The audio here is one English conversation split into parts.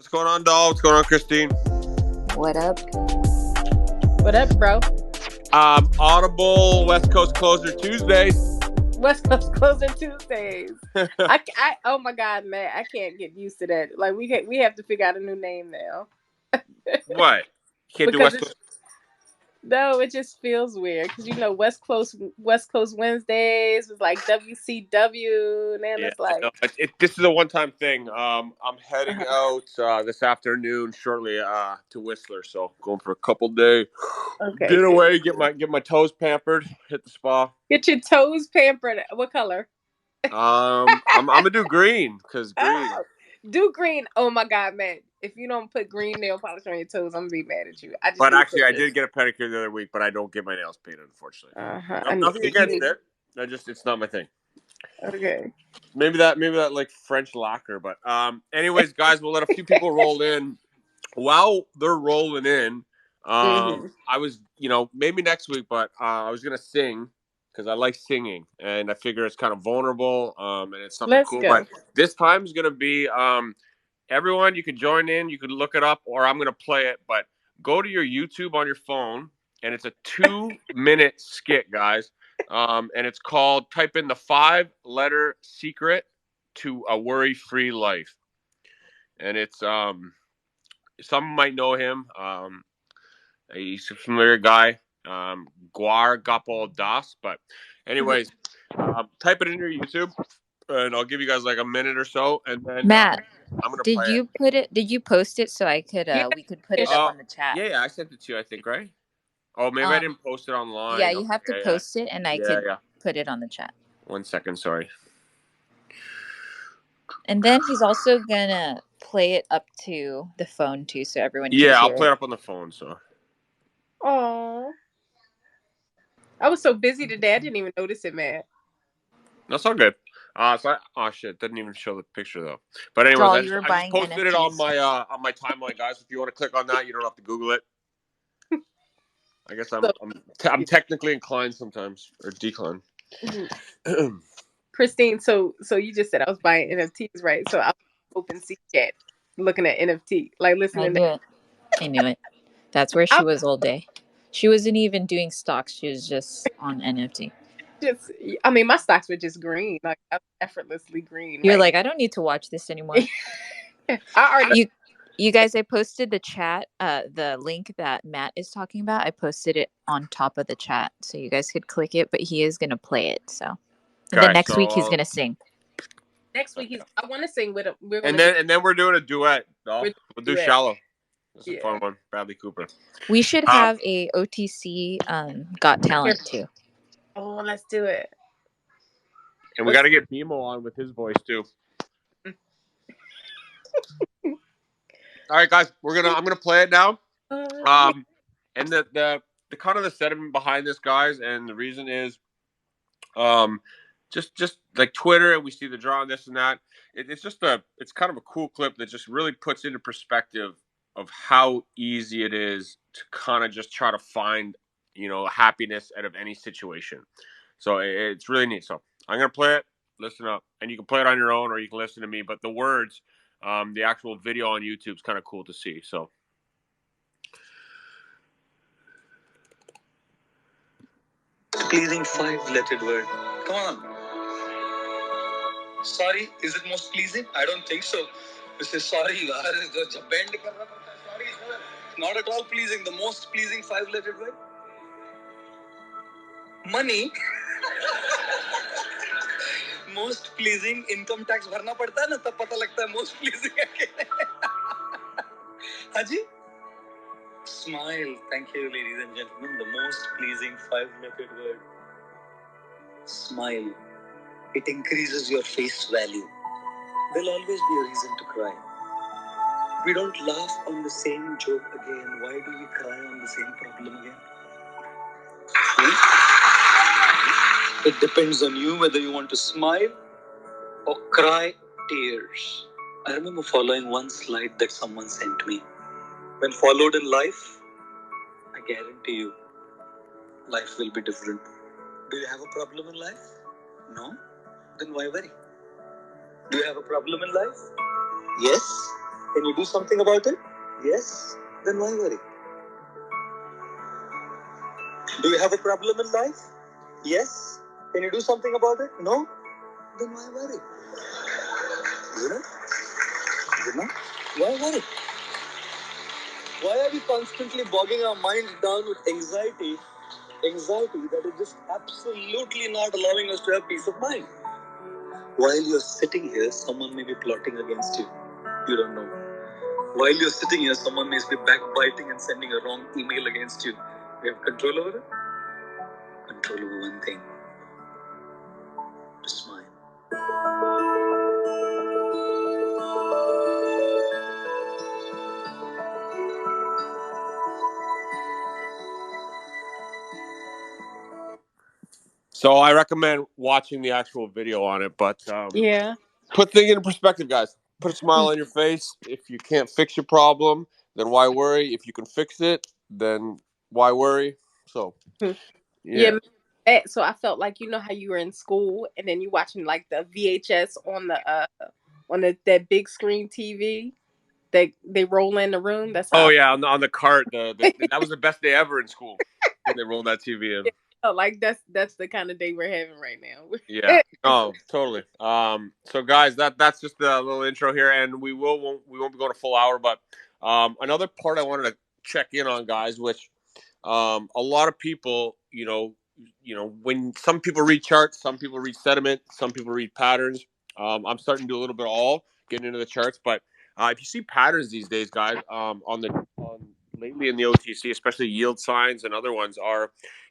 What's going on, doll? What's going on, Christine? What up? What up, bro? Audible West Coast Closer Tuesdays. West Coast Closer Tuesdays. Oh my God, man, I can't get used to that. Like we have to figure out a new name now. What? You can't do Because West Coast. no, it just feels weird. Because West Coast Wednesdays was like WCW, and then Yeah, it's like this is a one-time thing. I'm heading out this afternoon shortly to Whistler, so going for a couple day okay, getaway. Get my toes pampered. Hit the spa. get your toes pampered. What color? I'm gonna do green because green. Oh, do green. Oh my God, man! If you don't put green nail polish on your toes, I'm gonna be mad at you. I just But need actually, I pictures. did get a pedicure the other week, but I don't get my nails painted, unfortunately. I Nothing against it. It's not my thing. Okay. Maybe that like French lacquer, but anyways, guys, we'll let a few people roll in. While they're rolling in, I was, maybe next week, but I was gonna sing because I like singing, and I figure it's kind of vulnerable, and it's something Let's cool. go. But this time is gonna be everyone. You can join in, you can look it up, or I'm gonna play it. But go to your YouTube on your phone, and it's a 2-minute skit, guys. And it's called "Type in the 5-letter secret to a worry-free life," and it's some might know him. He's a familiar guy, Guar Gapo Das. But anyways, type it in your YouTube, and I'll give you guys like a minute or so, and then Matt, I'm gonna did play you put it? Did you post it so I could Yeah. we could put it. it up on the chat? Yeah, I sent it to you, I think, right? Oh, maybe I didn't post it online. Yeah, you have to post it, and I could Yeah. put it on the chat. 1 second, sorry. And then he's also gonna play it up to the phone too, so everyone can hear Yeah, I'll play it it up on the phone. So. Oh, I was so busy today, I didn't even notice it, man. That's all good. Oh shit, didn't even show the picture though. But anyways, Draw, I you were just buying posted it NFTs. on my timeline, guys. If you want to click on that, you don't have to Google it. I guess I'm technically inclined sometimes or declined. Christine, so you just said I was buying NFTs, right? So I was open C chat looking at NFT, like I listening knew it. I knew it. That's where she was all day. She wasn't even doing stocks. She was just on NFT. My stocks were just green, like effortlessly green. You're like, I don't need to watch this anymore. I already. You guys, I posted the chat, the link that Matt is talking about. I posted it on top of the chat, so you guys could click it. But he is gonna play it. So, and then next week he's gonna sing. Next week I want to sing with him. And then we're doing a duet. We'll do "Shallow." That's a fun one. Bradley Cooper. We should have a OTC Got Talent too. Oh, let's do it. And we got to get Bimo on with his voice too. All right, guys, I'm gonna play it now. And the kind of the sentiment behind this, guys, and the reason is, just like Twitter, and we see the draw and this and that. It's kind of a cool clip that just really puts into perspective of how easy it is to kind of just try to find, happiness out of any situation. So it's really neat. So I'm gonna play it. Listen up, and you can play it on your own, or you can listen to me. But the words, the actual video on YouTube is kind of cool to see. So. Pleasing 5-lettered word. Come on. Sorry, is it most pleasing? I don't think so. This is sorry. Bend sorry is not at all pleasing. The most pleasing 5-lettered word. Money. Most pleasing income tax भरना पड़ता है ना तब पता लगता है most pleasing है हाँ जी Smile. Thank you, ladies and gentlemen. The most pleasing 5-lettered word. Smile. It increases your face value. There'll always be a reason to cry. We don't laugh on the same joke again. Why do we cry on the same problem again? It depends on you whether you want to smile or cry tears. I remember following one slide that someone sent me. When followed in life, I guarantee you, life will be different. Do you have a problem in life? No? Then why worry? Do you have a problem in life? Yes? Can you do something about it? Yes? Then why worry? Do you have a problem in life? Yes? Can you do something about it? No? Then why worry? You know? Why worry? Why are we constantly bogging our minds down with anxiety that is just absolutely not allowing us to have peace of mind? While you're sitting here, someone may be plotting against you. You don't know. While you're sitting here, someone may be backbiting and sending a wrong email against you. You have control over it? Control over one thing. To smile. So I recommend watching the actual video on it, but Yeah. put things into perspective, guys. Put a smile on your face. If you can't fix your problem, then why worry? If you can fix it, then why worry? So, Yeah. yeah. So I felt like, you know how you were in school and then you watching like the VHS on that big screen TV. They roll in the room. That's how Oh I yeah, on the cart. That was the best day ever in school when they rolled that TV in. felt like that's the kind of day we're having right now. Yeah. Oh, totally. So guys, that's just a little intro here, and we won't be going a full hour, but another part I wanted to check in on, guys, which a lot of people, when some people read charts, some people read sentiment, some people read patterns. I'm starting to do a little bit of all, getting into the charts, but if you see patterns these days, guys, on lately in the OTC, especially yield signs and other ones,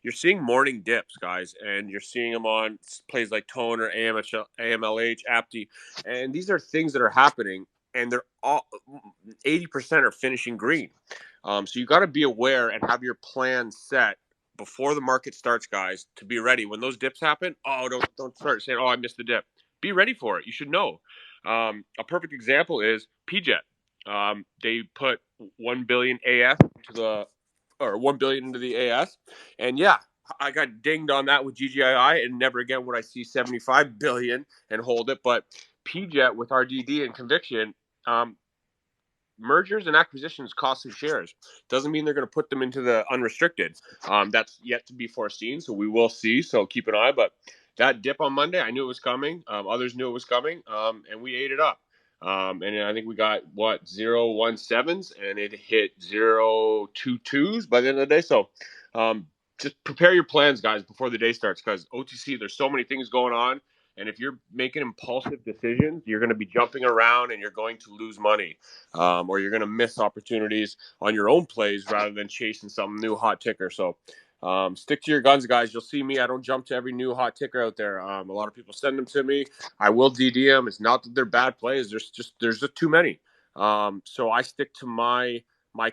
you're seeing morning dips, guys, and you're seeing them on plays like Toner, AMLH, APTI, and these are things that are happening, and they're all 80% are finishing green. So you got to be aware and have your plan set before the market starts, guys, to be ready when those dips happen. Oh, don't start saying, "Oh, I missed the dip." Be ready for it. You should know. A perfect example is PJet. They put 1 billion AS or 1 billion into the AS, and yeah, I got dinged on that with GGII, and never again would I see 75 billion and hold it. But PJet with RDD and conviction. Mergers and acquisitions cost some shares. Doesn't mean they're going to put them into the unrestricted. That's yet to be foreseen, so we will see. So keep an eye. But that dip on Monday, I knew it was coming. Others knew it was coming, and we ate it up. And I think we got 0.17s, and it hit 0.22s by the end of the day. So just prepare your plans, guys, before the day starts, because OTC, there's so many things going on. And if you're making impulsive decisions, you're going to be jumping around and you're going to lose money. Or you're going to miss opportunities on your own plays rather than chasing some new hot ticker. So stick to your guns, guys. You'll see me. I don't jump to every new hot ticker out there. A lot of people send them to me. I will DD them. It's not that they're bad plays. There's just too many. So I stick to my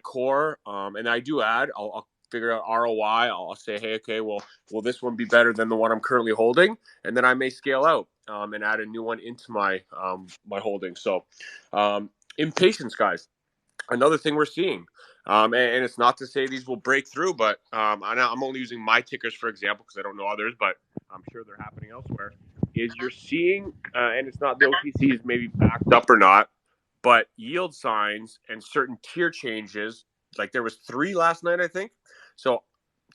core, and I do add. I'll figure out ROI. I'll say, hey, okay, well, will this one be better than the one I'm currently holding? And then I may scale out and add a new one into my my holding. So impatience, guys. Another thing we're seeing, and it's not to say these will break through, but I'm only using my tickers for example because I don't know others, but I'm sure they're happening elsewhere. Is you're seeing, and it's not the OTC is maybe backed up or not, but yield signs and certain tier changes. Like there was 3 last night, I think. So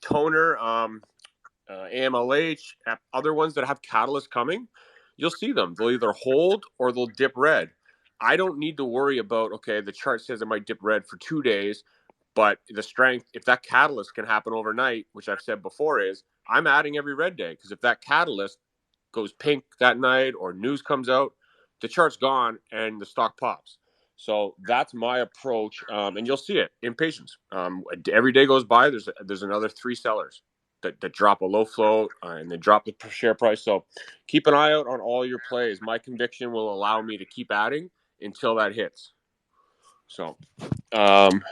Toner, AMLH, other ones that have catalysts coming, you'll see them. They'll either hold or they'll dip red. I don't need to worry about, okay, the chart says it might dip red for 2 days, but the strength, if that catalyst can happen overnight, which I've said before, is I'm adding every red day because if that catalyst goes pink that night or news comes out, the chart's gone and the stock pops. So that's my approach, and you'll see it in patience. Every day goes by, there's another 3 sellers that drop a low float and they drop the share price. So keep an eye out on all your plays. My conviction will allow me to keep adding until that hits. So I'm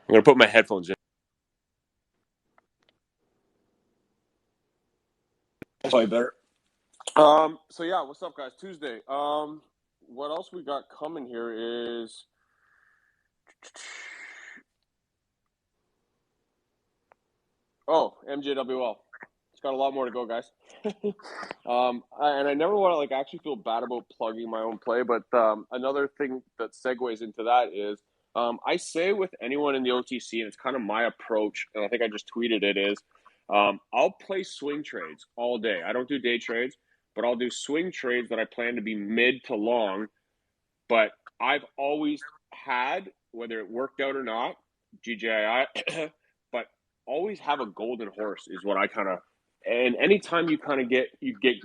going to put my headphones in. Probably better. So yeah, what's up, guys? Tuesday. What else we got coming here is MJWL. It's got a lot more to go, guys. And I never want to like actually feel bad about plugging my own play, but another thing that segues into that is I say with anyone in the OTC, and it's kind of my approach, and I think I just tweeted it is I'll play swing trades all day. I don't do day trades, but I'll do swing trades that I plan to be mid to long. But I've always had, whether it worked out or not, GJI, but always have a golden horse is what I kind of. And anytime you kind of get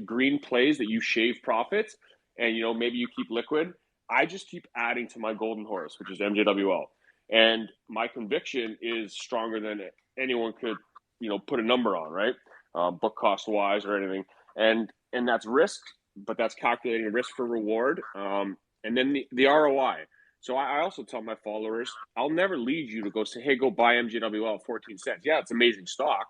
green plays that you shave profits, and maybe you keep liquid, I just keep adding to my golden horse, which is MJWL. And my conviction is stronger than anyone could, put a number on, right? Book cost wise or anything. And that's risk, but that's calculating risk for reward. And then the ROI. So I also tell my followers, I'll never lead you to go say, hey, go buy MJWL at 14 cents. Yeah, it's amazing stock.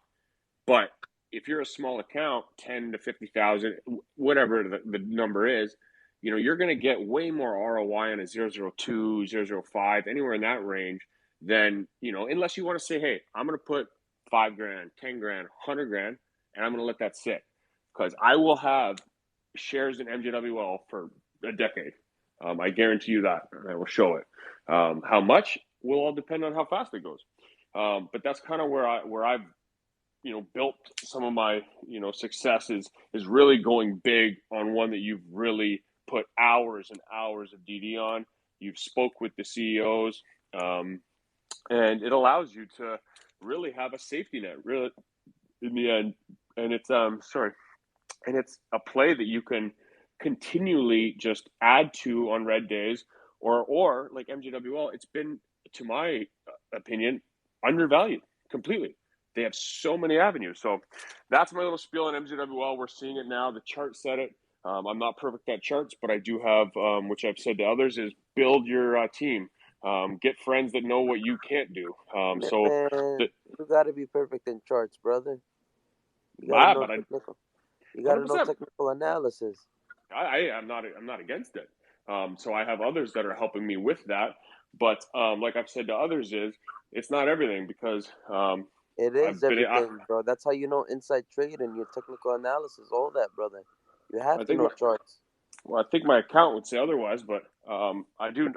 But if you're a small account, 10 to 50,000, whatever the number is, you're going to get way more ROI on a 002, 005, anywhere in that range than, unless you want to say, hey, I'm going to put $5,000, $10,000, $100,000, and I'm going to let that sit. Because I will have shares in MJWL for a decade. I guarantee you that, and I will show it. How much will all depend on how fast it goes. But that's kind of where I've built some of my success is really going big on one that you've really put hours and hours of DD on. You've spoke with the CEOs, and it allows you to really have a safety net, really in the end. And it's and it's a play that you can continually just add to on red days, or like MJWL, it's been, to my opinion, undervalued completely. They have so many avenues. So that's my little spiel on MJWL. We're seeing it now. The chart said it. I'm not perfect at charts, but I do have, which I've said to others, is build your team. Get friends that know what you can't do. Man, you got to be perfect in charts, brother. You got to know technical. You got to know technical analysis. I'm not against it. So I have others that are helping me with that. But like I've said to others, it's not everything because it is everything, bro. That's how you know inside trade and your technical analysis, all that, brother. You have to know charts. Well, I think my account would say otherwise, but I do.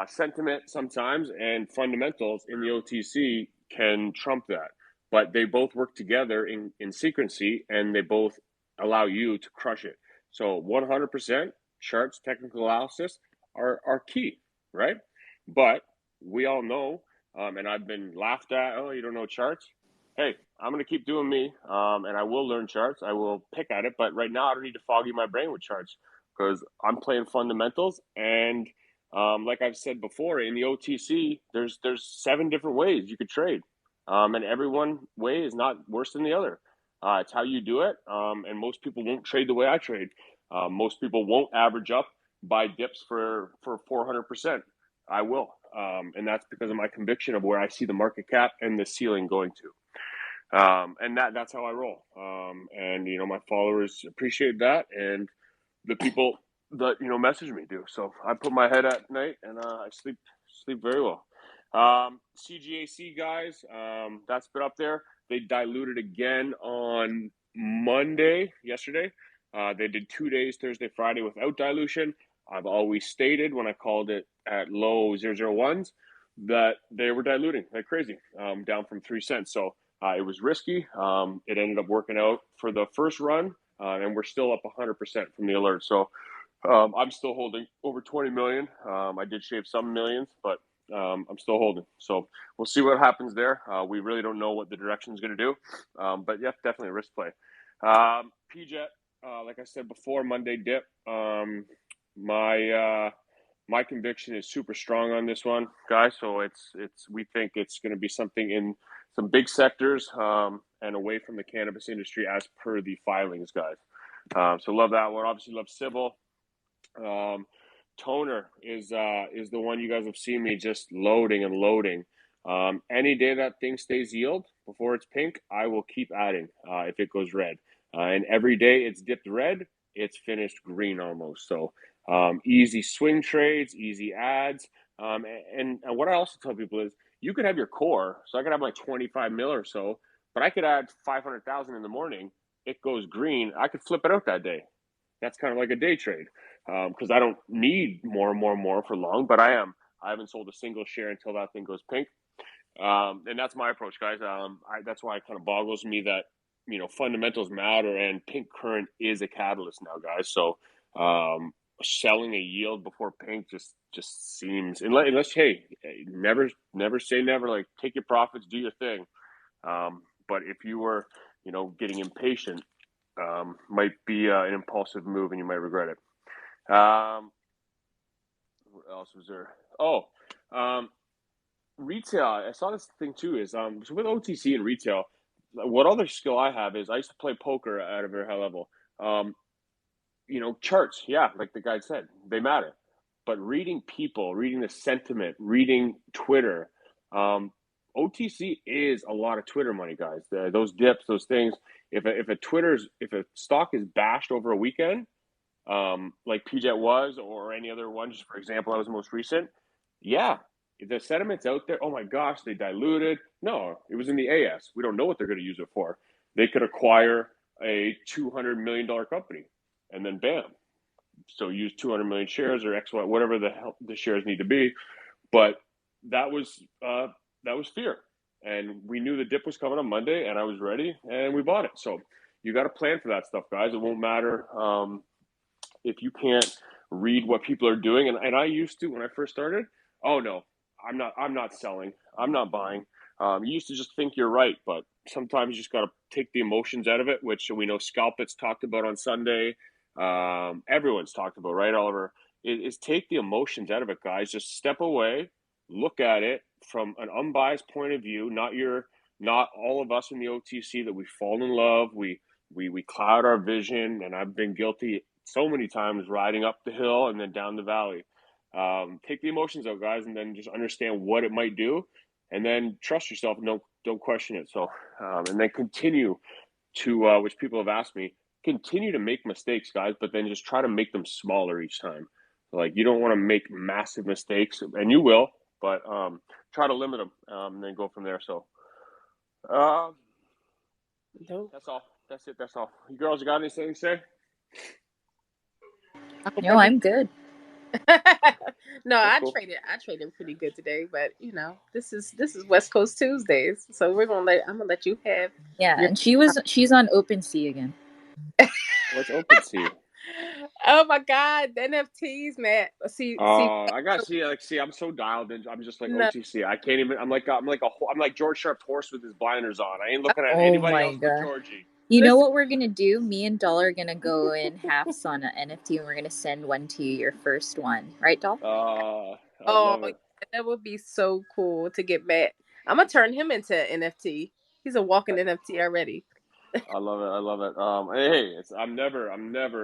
Sentiment sometimes and fundamentals in the OTC can trump that. But they both work together in sequency, and they both allow you to crush it. So 100% charts, technical analysis are key, right? But we all know, and I've been laughed at, oh, you don't know charts? Hey, I'm going to keep doing me, and I will learn charts. I will pick at it, but right now I don't need to foggy my brain with charts because I'm playing fundamentals. And like I've said before, in the OTC, there's 7 different ways you could trade. And every one way is not worse than the other. It's how you do it. And most people won't trade the way I trade. Most people won't average up, buy dips for 400%. I will. And that's because of my conviction of where I see the market cap and the ceiling going to. And that's how I roll. And, my followers appreciate that. And the people that, message me do. So I put my head at night and I sleep very well. CGAC guys, that's been up there. They diluted again on yesterday. They did 2 days, Thursday, Friday, without dilution. I've always stated when I called it at low 001s that they were diluting like crazy, down from 3 cents. So it was risky. It ended up working out for the first run, and we're still up 100% from the alert. So I'm still holding over 20 million. I did shave some millions, but I'm still holding. So we'll see what happens there. We really don't know what the direction is going to do. But yeah, definitely a risk play. PJet, like I said before, Monday dip. My conviction is super strong on this one, guys. So we think it's going to be something in some big sectors and away from the cannabis industry as per the filings, guys. So love that one. Obviously love Sybil. Toner is the one you guys have seen me just loading and loading. Any day that thing stays yield before it's pink, I will keep adding if it goes red. And every day it's dipped red, it's finished green almost. So easy swing trades, easy ads. And what I also tell people is you could have your core. So I could have like 25 mil or so, but I could add 500,000 in the morning. It goes green. I could flip it out that day. That's kind of like a day trade because I don't need more and more and more for long, but I haven't sold a single share until that thing goes pink. And that's my approach, guys. That's why it kind of boggles me that, fundamentals matter and pink current is a catalyst now, guys. So selling a yield before pink just seems, unless hey, never say never. Like, take your profits, do your thing. But if you were, getting impatient, might be an impulsive move and you might regret it. What else was there? Retail. I saw this thing too. Is so with OTC and retail, what other skill I have is I used to play poker at a very high level. Charts. Yeah, like the guy said, they matter. But reading people, reading the sentiment, reading Twitter. OTC is a lot of Twitter money, guys. Those dips, those things. If a stock is bashed over a weekend, like PJet was, or any other one, just for example, that was the most recent. Yeah, if the sentiment's out there, oh my gosh, they diluted. No, it was in the AS. We don't know what they're going to use it for. They could acquire a $200 million company, and then bam. So use 200 million shares or X, Y, whatever the hell the shares need to be. But that was fear. And we knew the dip was coming on Monday, and I was ready, and we bought it. So you got to plan for that stuff, guys. It won't matter if you can't read what people are doing. And I used to, when I first started, oh no, I'm not selling. I'm not buying. You used to just think you're right, but sometimes you just got to take the emotions out of it, which we know Scalpett's talked about on Sunday. Everyone's talked about, right, Oliver? Is take the emotions out of it, guys. Just step away, look at it from an unbiased point of view. Not all of us in the OTC that we fall in love. We cloud our vision, and I've been guilty so many times riding up the hill and then down the valley. Take the emotions out, guys, and then just understand what it might do, and then trust yourself and don't question it. So, and then continue to, which people have asked me, continue to make mistakes, guys, but then just try to make them smaller each time. Like, you don't want to make massive mistakes, and you will, but try to limit them, and then go from there. So, that's all. That's it. That's all. You girls, got anything to say? No, I'm good. No, I traded pretty good today, but this is West Coast Tuesdays, so I'm gonna let you have. Yeah, and she's on OpenSea again. What's OpenSea? Oh my God, the NFTs, man. See. I gotta see. I'm so dialed in. I'm just like OTC. I can't even. I'm like George Sharp's horse with his blinders on. I ain't looking at anybody else but Georgie. You know what we're gonna do? Me and Doll are gonna go in halves on an NFT, and we're gonna send one to you, your first one, right, Doll? I love it. That would be so cool to get Matt. I'm gonna turn him into an NFT. He's a walking NFT already. I love it. I love it. Hey, I'm never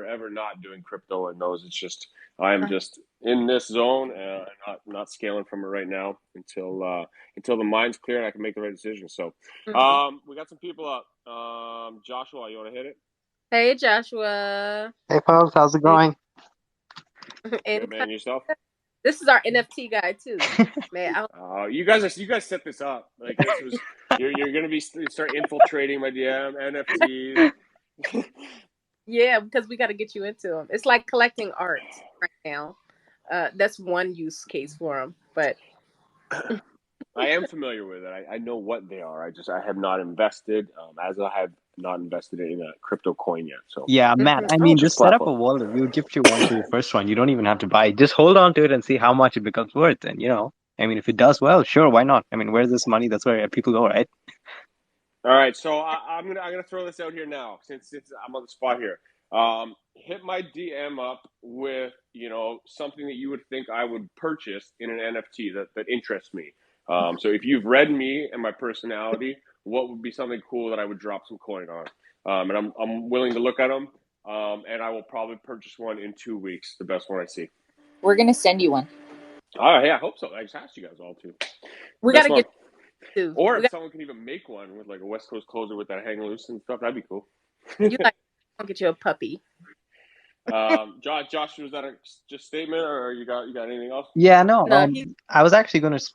ever not doing crypto and those. It's just I am just in this zone and not scaling from it right now until the mind's clear and I can make the right decision. So, we got some people up. Joshua, you want to hit it? Hey, Joshua. Hey, folks, how's it going? Good, man, yourself? This is our NFT guy too, man. You guys set this up. Like, this was you're gonna start infiltrating my DM NFTs. Yeah, because we got to get you into them. It's like collecting art right now. That's one use case for them, but I am familiar with it. I know what they are. I have not invested, as I have not invested in a crypto coin yet. So yeah, Matt. I mean, just set up a wallet. We would gift you one for your first one. You don't even have to buy it. Just hold on to it and see how much it becomes worth. And I mean, if it does well, sure, why not? I mean, where's this money? That's where people go, right? All right, so I'm gonna throw this out here now since I'm on the spot here. Hit my DM up with something that you would think I would purchase in an NFT that interests me. So if you've read me and my personality, what would be something cool that I would drop some coin on? And I'm willing to look at them. And I will probably purchase one in 2 weeks. The best one I see. We're gonna send you one. Oh yeah, I hope so. I just asked you guys all to. We gotta get two. Or if someone can even make one with like a West Coast closer with that hang loose and stuff, that'd be cool. I'll get you a puppy. Josh, was that a just statement, or you got anything else? Yeah, no. I was actually going to.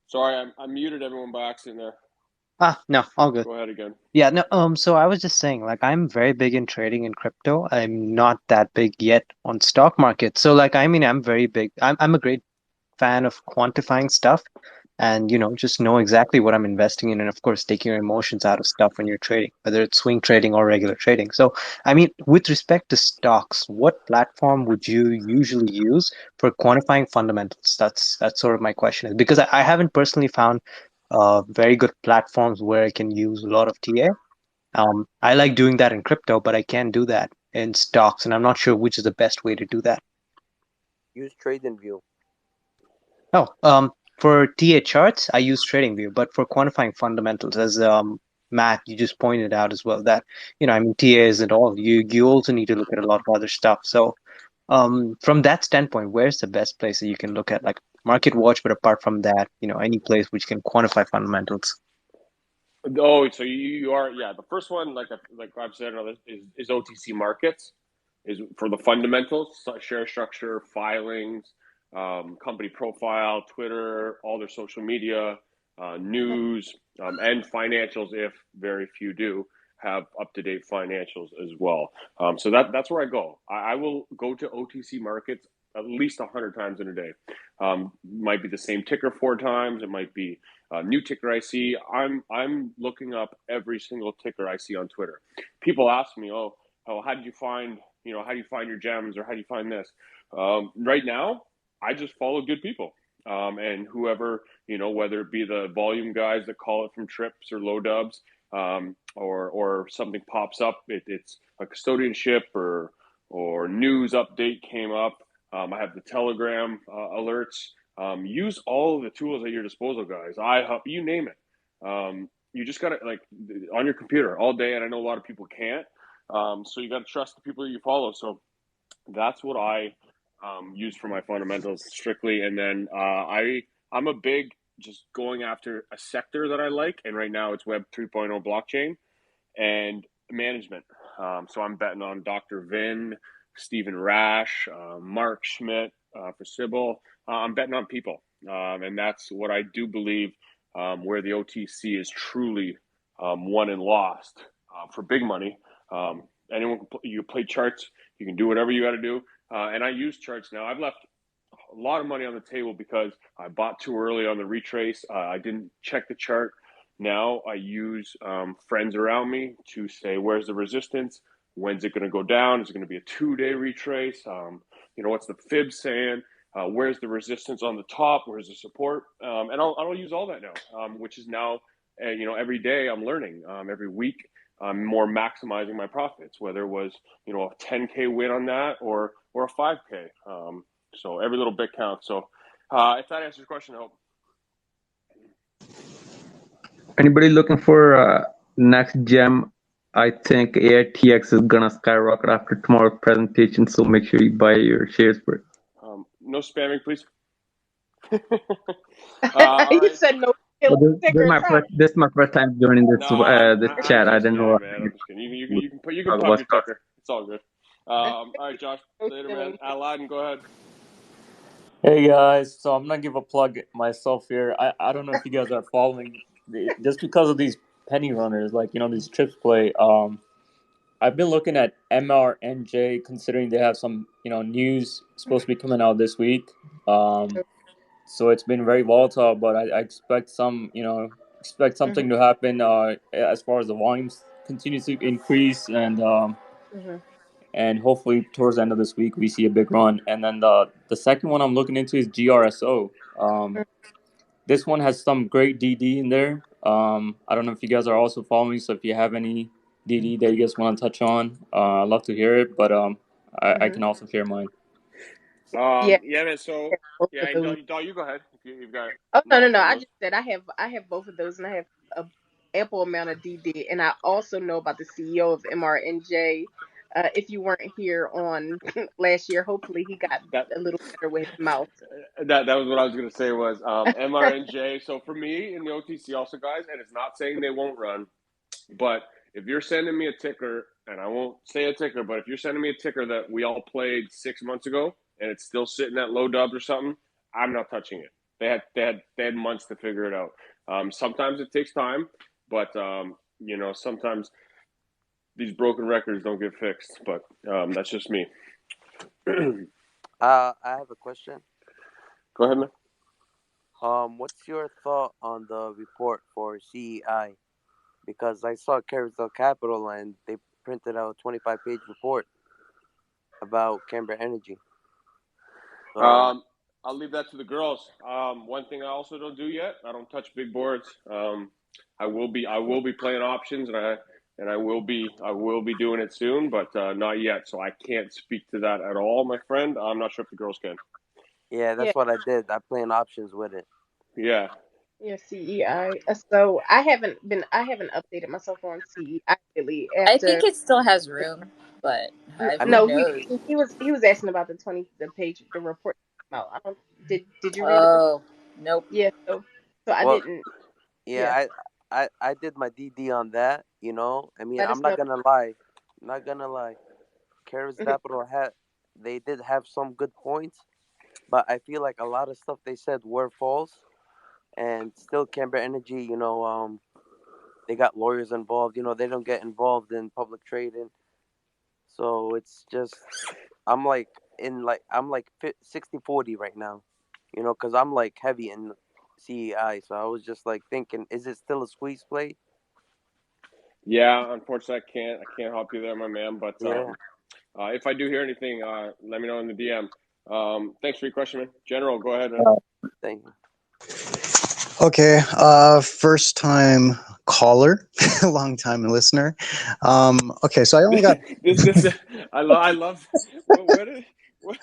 Sorry, I muted everyone by accident there. No, all good. Go ahead again. Yeah, no, so I was just saying, like, I'm very big in trading in crypto. I'm not that big yet on stock market. So, like, I mean, I'm very big. I'm a great fan of quantifying stuff and, just know exactly what I'm investing in. And of course, taking your emotions out of stuff when you're trading, whether it's swing trading or regular trading. So, I mean, with respect to stocks, what platform would you usually use for quantifying fundamentals? That's sort of my question, because I haven't personally found very good platforms where I can use a lot of TA. I like doing that in crypto, but I can't do that in stocks, and I'm not sure which is the best way to do that. Use TradingView. Oh, for TA charts, I use TradingView, but for quantifying fundamentals, as Matt, you just pointed out as well, that I mean, TA isn't all. You also need to look at a lot of other stuff. So, from that standpoint, where's the best place that you can look at, like Market Watch, but apart from that, any place which can quantify fundamentals? Oh, so you are, yeah. The first one, like I've said, is OTC markets, is for the fundamentals, share structure, filings, company profile, Twitter, all their social media, news, and financials. If very few do have up to date financials as well. So that's where I go. I will go to OTC markets at least 100 times in a day. Might be the same ticker 4 times. It might be new ticker I see. I'm looking up every single ticker I see on Twitter. People ask me, oh, how did you find how do you find your gems, or how do you find this? Right now, I just follow good people, and whoever whether it be the volume guys that call it from trips or low dubs, or something pops up. It's a custodianship or news update came up. I have the Telegram alerts. Use all of the tools at your disposal, guys. iHub, you name it. You just got to, like, on your computer all day, and I know a lot of people can't. So you got to trust the people you follow. So that's what I use for my fundamentals strictly. And then I'm a big just going after a sector that I like, and right now it's Web 3.0 blockchain and management. So I'm betting on Dr. Vin, Stephen Rash, Mark Schmidt for Sybil. I'm betting on people, and that's what I do believe. Where the OTC is truly won and lost for big money. Anyone you play charts, you can do whatever you got to do, and I use charts now. I've left a lot of money on the table because I bought too early on the retrace. I didn't check the chart. Now I use friends around me to say, where's the resistance? When's it going to go down? Is it going to be a 2-day retrace? What's the fib saying? Where's the resistance on the top? Where's the support? And I'll use all that now, which is now, every day I'm learning. Every week I'm more maximizing my profits, whether it was, a 10K win on that or a 5K. So every little bit counts. So if that answers your question, I hope. Anybody looking for next gem? I think AITX is gonna skyrocket after tomorrow's presentation, so make sure you buy your shares for it. No spamming, please. He said no. This is my first time joining this this chat. I didn't know. Man, I'm just kidding. You can pump your ticker. It's all good. All right, Josh. Later, man. Aladdin, go ahead. Hey guys, so I'm gonna give a plug myself here. I don't know if you guys are following, just because of these penny runners, like these trips play. I've been looking at MRNJ, considering they have some news supposed to be coming out this week. So it's been very volatile, but I expect something to happen as far as the volumes continue to increase, and hopefully towards the end of this week we see a big run. And then the second one I'm looking into is GRSO. This one has some great DD in there. I don't know if you guys are also following, so if you have any DD that you guys want to touch on, I'd love to hear it, but I can also share mine. Yeah, man. So and Dahl, you go ahead if you've got. Oh no! I just said I have both of those, and I have a ample amount of DD, and I also know about the CEO of MRNJ. If you weren't here on last year, hopefully he got a little better with his mouth. That was what I was going to say was MRNJ. So for me in the OTC also, guys, and it's not saying they won't run, but if you're sending me a ticker, and I won't say a ticker, but if you're sending me a ticker that we all played 6 months ago and it's still sitting at low dubs or something, I'm not touching it. They had months to figure it out. Sometimes it takes time, but sometimes these broken records don't get fixed. But that's just me. I have a question. Go ahead, man. What's your thought on the report for CEI? Because I saw Carousel Capital and they printed out a 25-page report about Canberra Energy. So, I'll leave that to the girls. One thing I also don't do yet, I don't touch big boards. I will be playing options, and I will be doing it soon, but not yet. So I can't speak to that at all, my friend. I'm not sure if the girls can. yeah, that's what I did. I playing options with it. Yeah. Yeah, CEI. So I haven't updated myself on CEI really I after. think it still has room, but who No, knows? he was asking about the page, the report. No, I don't. Did you read it? Oh, nope. Yeah. So I Well, didn't. yeah, I did my DD on that. You know, I mean, Let I'm us not know. gonna lie. Not gonna lie. Carousel Capital they did have some good points, but I feel like a lot of stuff they said were false. And still, Canberra Energy, they got lawyers involved. You know, they don't get involved in public trading. So it's just, I'm like 60-40 right now, because I'm like heavy in CEI. So I was just like thinking, is it still a squeeze play? Yeah, unfortunately, I can't help you there, my man. But Yeah. if I do hear anything, let me know in the DM. Thanks for your question, man. General, go ahead, man. Thank you. Okay, first time caller, long time listener. Okay, so I only got I love what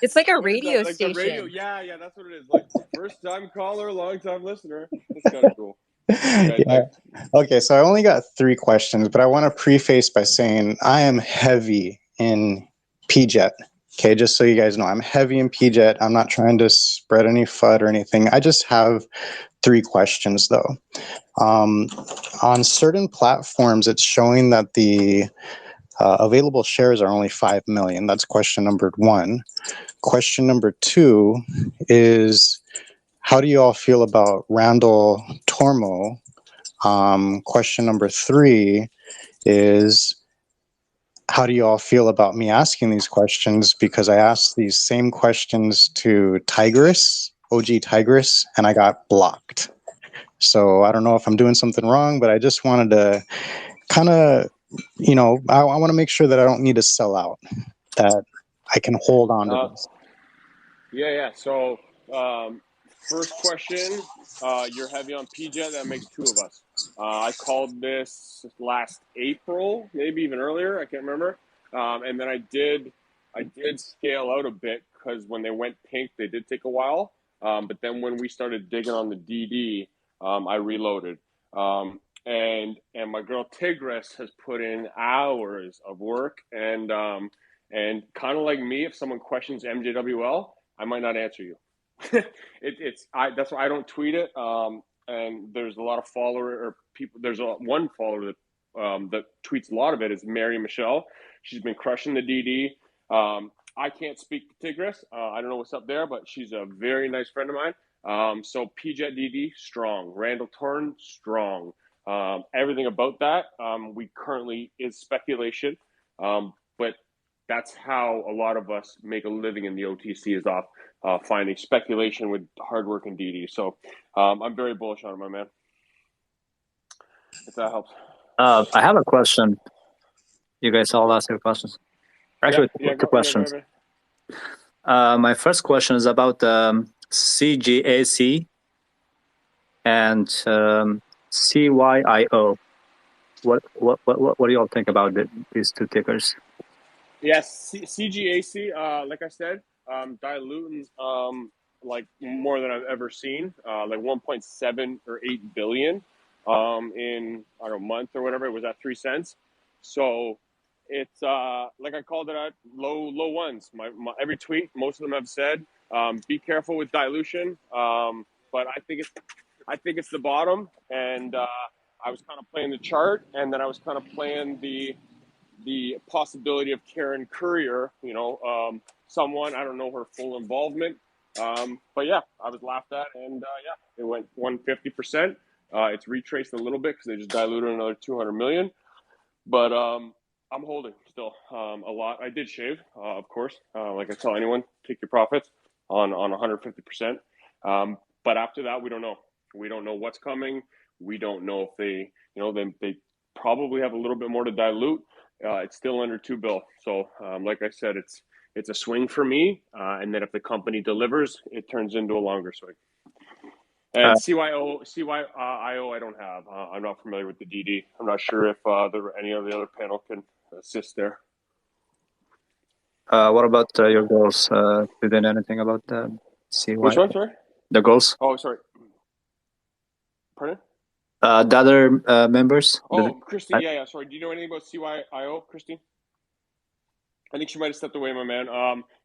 It's like a what is radio that? Like the radio? station. Yeah, that's what it is. Like first time caller, long time listener. That's kind of cool. Okay, yeah. thanks. Okay, so I only got 3 questions, but I want to preface by saying I am heavy in PJET. Okay, just so you guys know, I'm heavy in PJET. I'm not trying to spread any FUD or anything. I just have 3 questions though. On certain platforms, it's showing that the available shares are only 5 million. That's question number 1. Question number 2 is, how do you all feel about Randall Tormo? Question number 3 is, how do you all feel about me asking these questions? Because I asked these same questions to Tigress, OG Tigress, and I got blocked. So I don't know if I'm doing something wrong, but I just wanted to kind of, I want to make sure that I don't need to sell out, that I can hold on to this. Yeah. So first question, you're heavy on PJET. That makes 2 of us. I called this last April, maybe even earlier. I can't remember. And then I did scale out a bit because when they went pink, they did take a while. But then when we started digging on the DD, I reloaded. And my girl Tigress has put in hours of work, and kind of like me, if someone questions MJWL, I might not answer you. That's why I don't tweet it. And there's a lot of people. There's one follower that tweets a lot of it is Mary Michelle. She's been crushing the DD. I can't speak to Tigress. I don't know what's up there, but she's a very nice friend of mine. So PJET DD strong. Randall Torn strong. Everything about that we currently is speculation, but that's how a lot of us make a living in the OTC is off finding speculation with hard work and DD. So I'm very bullish on it, my man. If that helps. I have a question. You guys all ask your questions. Actually, 2 questions. My first question is about CGAC and CYIO. What do you all think about these 2 tickers? Yes, CGAC. Like I said, diluting like more than I've ever seen. Like 1.7 or 8 billion in I don't know, month or whatever. It was at 3 cents. So it's like I called it at low ones. My every tweet, most of them have said, be careful with dilution. But I think it's the bottom, and I was kind of playing the chart, and then I was kind of playing the possibility of Karen Courier, someone, I don't know her full involvement, But yeah, I was laughed at, and it went 150%. It's retraced a little bit because they just diluted another 200 million. But I'm holding still a lot. I did shave, of course. Like I tell anyone, take your profits on 150%. But after that, we don't know. We don't know what's coming. We don't know if they probably have a little bit more to dilute. It's still under 2 bill. So like I said, it's a swing for me. And then if the company delivers, it turns into a longer swing. And CYO, I don't have. I'm not familiar with the DD. I'm not sure if any of the other panel can assist there. What about your goals? Did you know anything about the CY? Which one, sorry? The goals? Oh, sorry. Pardon? The other members? Oh, Christy, yeah. Sorry, do you know anything about CYIO, Christy? I think she might have stepped away, my man.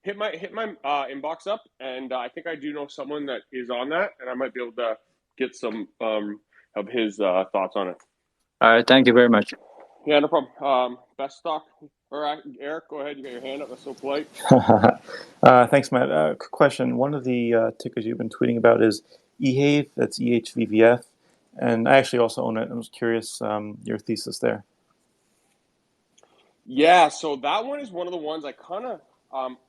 Hit my inbox up, and I think I do know someone that is on that, and I might be able to get some of his thoughts on it. All right, thank you very much. Yeah, no problem. Best stock, or Eric, go ahead. You got your hand up. That's so polite. Thanks, Matt. Quick question. One of the tickers you've been tweeting about is EHAVE. That's EHVVF, and I actually also own it. I was curious your thesis there. Yeah, so that one is one of the ones I kind of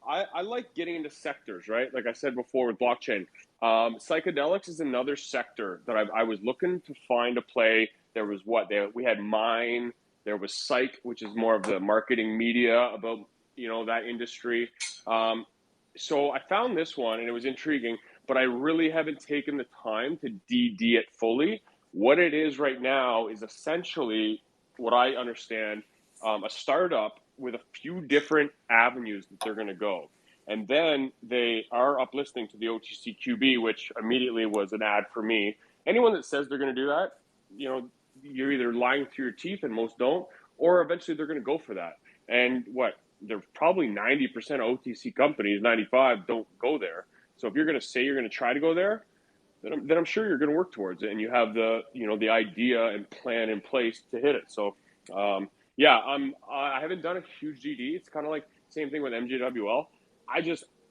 I like getting into sectors, right? Like I said before with blockchain. Psychedelics is another sector that I was looking to find a play. There was we had Mine, there was Psych, which is more of the marketing media about that industry. So I found this one and it was intriguing, but I really haven't taken the time to DD it fully. What it is right now is essentially what I understand. A startup with a few different avenues that they're going to go. And then they are uplisting to the OTC QB, which immediately was an ad for me. Anyone that says they're going to do that, you're either lying through your teeth, and most don't, or eventually they're going to go for that. And they're probably 90% OTC companies, 95 don't go there. So if you're going to say you're going to try to go there, then I'm sure you're going to work towards it, and you have the idea and plan in place to hit it. So yeah, I haven't done a huge GD. It's kind of like same thing with MJWL.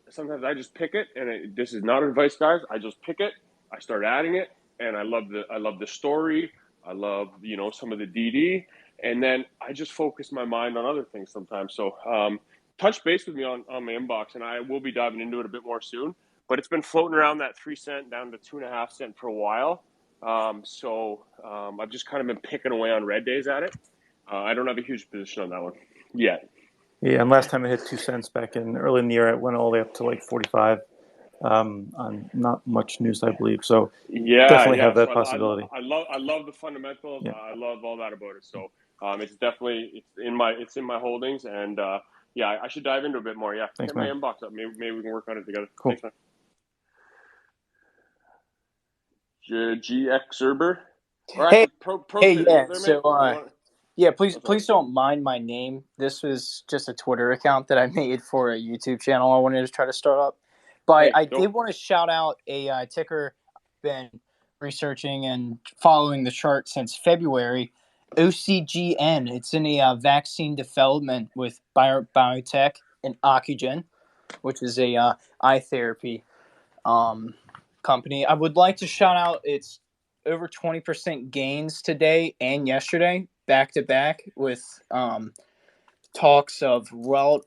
Sometimes I just pick it, and this is not advice, guys. I just pick it. I start adding it, and I love the story. I love some of the DD, and then I just focus my mind on other things sometimes. So touch base with me on my inbox, and I will be diving into it a bit more soon. But it's been floating around that 3 cent down to 2.5 cent for a while. So I've just kind of been picking away on red days at it. I don't have a huge position on that one yet. Yeah, and last time it hit 2 cents back in early in the year, it went all the way up to like 45 on not much news, I believe. So definitely have that possibility. I love the fundamentals. Yeah. I love all that about it. So it's in my holdings, and I should dive into a bit more. Yeah, thanks, get my inbox up. Maybe we can work on it together. Cool. Thanks, man. GX Zerber. Hey, yeah. So yeah, please don't mind my name. This was just a Twitter account that I made for a YouTube channel I wanted to try to start up. But I did want to shout out a ticker I've been researching and following the chart since February. OCGN. It's in a vaccine development with biotech and Ocugen, which is a eye therapy company. I would like to shout out its over 20% gains today and yesterday, back to back, with talks of World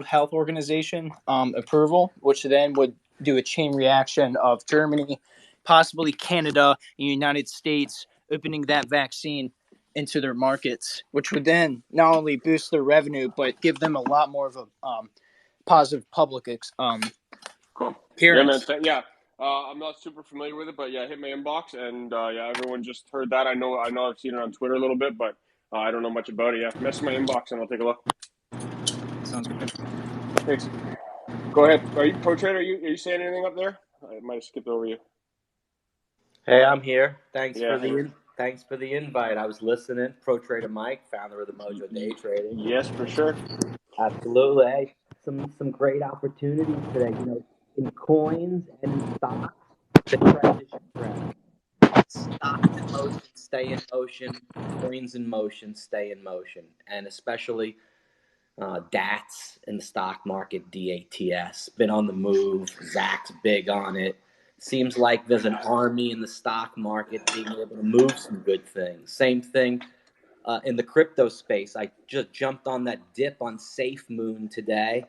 Health Organization approval, which then would do a chain reaction of Germany, possibly Canada, and United States opening that vaccine into their markets, which would then not only boost their revenue, but give them a lot more of a positive public appearance. Yeah, man. I'm not super familiar with it, but yeah, hit my inbox, and everyone just heard that. I know I've seen it on Twitter a little bit, but I don't know much about it. Yeah, message my inbox, and I'll take a look. Sounds good. Thanks. Go ahead. Are you Pro Trader? Are you saying anything up there? I might have skipped over you. Hey, I'm here. Thanks for the invite. I was listening. Pro Trader Mike, founder of the Mojo Day Trading. Yes, for sure. Absolutely. Hey, some great opportunities today. In coins and in stocks, the transition trend. Stocks in motion stay in motion. Coins in motion stay in motion. And especially DATS in the stock market, DATS, been on the move. Zach's big on it. Seems like there's an army in the stock market being able to move some good things. Same thing in the crypto space. I just jumped on that dip on SafeMoon today.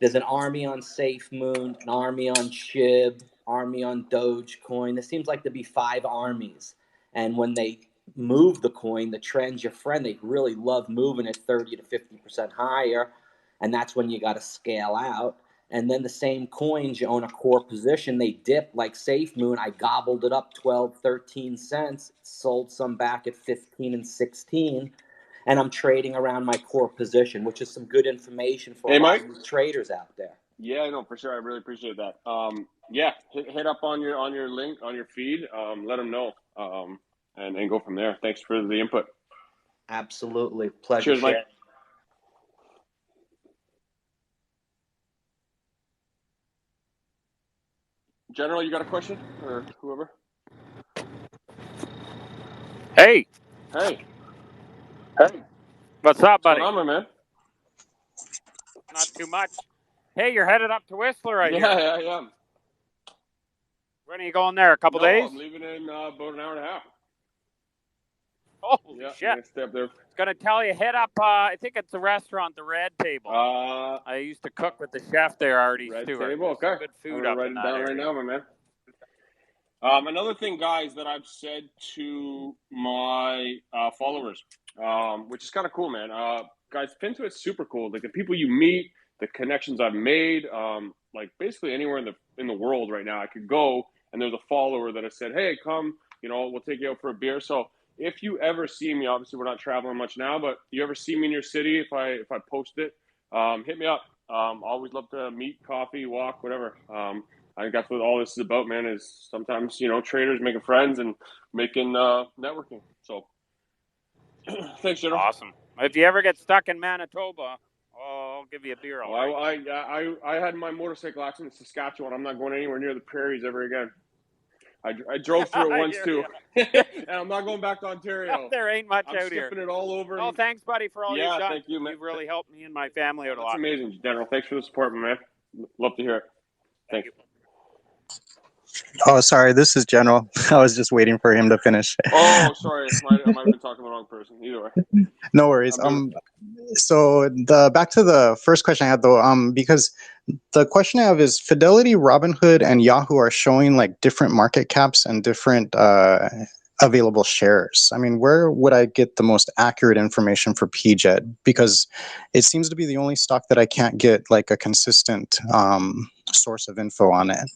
There's an army on SafeMoon, an army on SHIB, army on Dogecoin. There seems like to be 5 armies. And when they move the coin, the trend's your friend. They really love moving it 30 to 50% higher. And that's when you got to scale out. And then the same coins, you own a core position, they dip like SafeMoon. I gobbled it up 12, 13 cents, sold some back at 15 and 16. And I'm trading around my core position, which is some good information for a lot of traders out there. Yeah, no, for sure. I really appreciate that. Yeah, hit up on your link on your feed. Let them know, and go from there. Thanks for the input. Absolutely, pleasure. Cheers, Mike. General, you got a question, or whoever? Hey. What's up, buddy? What's going on, my man? Not too much. Hey, you're headed up to Whistler right here. Yeah, I am. When are you going there? A couple days? I'm leaving in about an hour and a half. Holy shit. I'm gonna stay up there. Gonna tell you, hit up, I think it's the restaurant, the Red Table. I used to cook with the chef there, Artie Stewart. Red Table, okay. Good food I'm up write in it that down area. right now, my man. Another thing, guys, that I've said to my followers, which is kind of cool, man. Guys, Fintuit's super cool. Like the people you meet, the connections I've made, like basically anywhere in the world right now, I could go and there's a follower that has said, "Hey, come, we'll take you out for a beer." So if you ever see me, obviously we're not traveling much now, but you ever see me in your city, if I post it, hit me up. Always love to meet, coffee, walk, whatever. I think that's what all this is about, man, is sometimes, traders making friends and making networking. So thanks, General. Awesome. If you ever get stuck in Manitoba, I'll give you a beer. I had my motorcycle accident in Saskatchewan. I'm not going anywhere near the prairies ever again. I drove through it once too, and I'm not going back to Ontario. There ain't much I'm out here. skipping it all over. Oh, thanks, buddy, for all you've done. Thank you, man. You've really helped me and my family out a lot. That's amazing, General. Thanks for the support, my man. Love to hear it. Thank you. Oh, sorry. This is General. I was just waiting for him to finish. Oh, sorry. I might have been talking to the wrong person. Either way. No worries. So back to the first question I had though, because the question I have is Fidelity, Robinhood, and Yahoo are showing like different market caps and different available shares. I mean, where would I get the most accurate information for PJET? Because it seems to be the only stock that I can't get like a consistent source of info on it.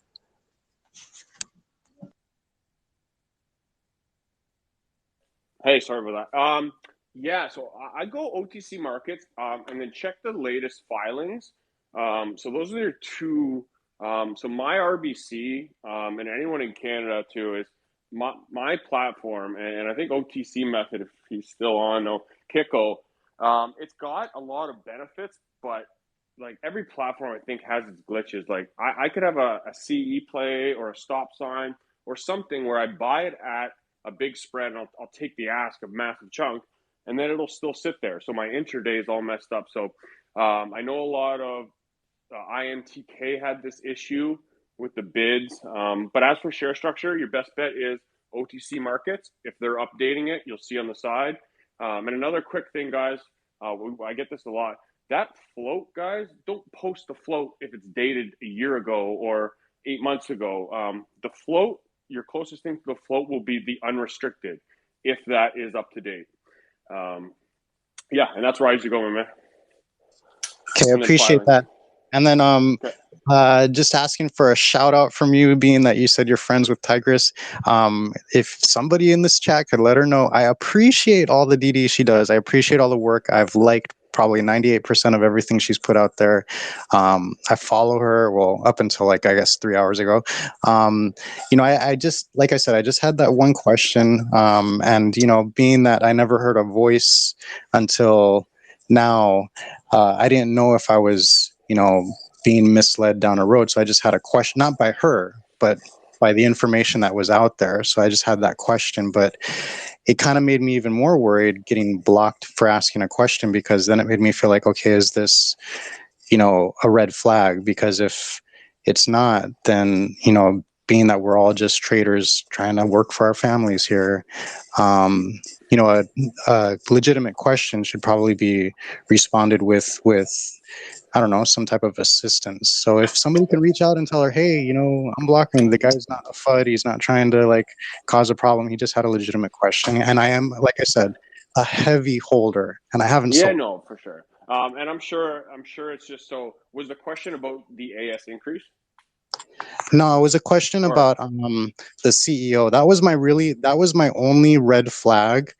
Hey, sorry about that. Yeah, so I go OTC markets and then check the latest filings. So those are your two. So my RBC and anyone in Canada too is my platform, and I think OTC method, if he's still on, no, Kiko. It's got a lot of benefits, but like every platform I think has its glitches. Like I could have a CE play or a stop sign or something where I buy it at a big spread and I'll take the ask of massive chunk and then it'll still sit there. So my intraday is all messed up. So I know a lot of IMTK had this issue with the bids. But as for share structure, your best bet is OTC markets. If they're updating it, you'll see on the side. And another quick thing, guys, I get this a lot. That float, guys, don't post the float if it's dated a year ago or 8 months ago. The float, your closest thing to the float will be the unrestricted, if that is up to date. Yeah, and that's where I usually go, man. Okay, I appreciate that. And then just asking for a shout out from you, being that you said you're friends with Tigress. If somebody in this chat could let her know, I appreciate all the DD she does. I appreciate all the work. I've liked probably 98% of everything she's put out there. I follow her, well, up until like, I guess 3 hours ago. I just, like I said, I just had that one question. And, being that I never heard a voice until now, I didn't know if I was, being misled down a road. So I just had a question, not by her, but by the information that was out there. So I just had that question. But, it kind of made me even more worried getting blocked for asking a question, because then it made me feel like, okay, is this, a red flag? Because if it's not, then, being that we're all just traders trying to work for our families here, a legitimate question should probably be responded with I don't know, some type of assistance. So if somebody could reach out and tell her, hey, I'm blocking, the guy's not a FUD, he's not trying to cause a problem, he just had a legitimate question. And I am, like I said, a heavy holder, and I haven't sold. No, for sure. And I'm sure it's just, so was the question about the AS increase? No, it was a question about the CEO. That was my only red flag.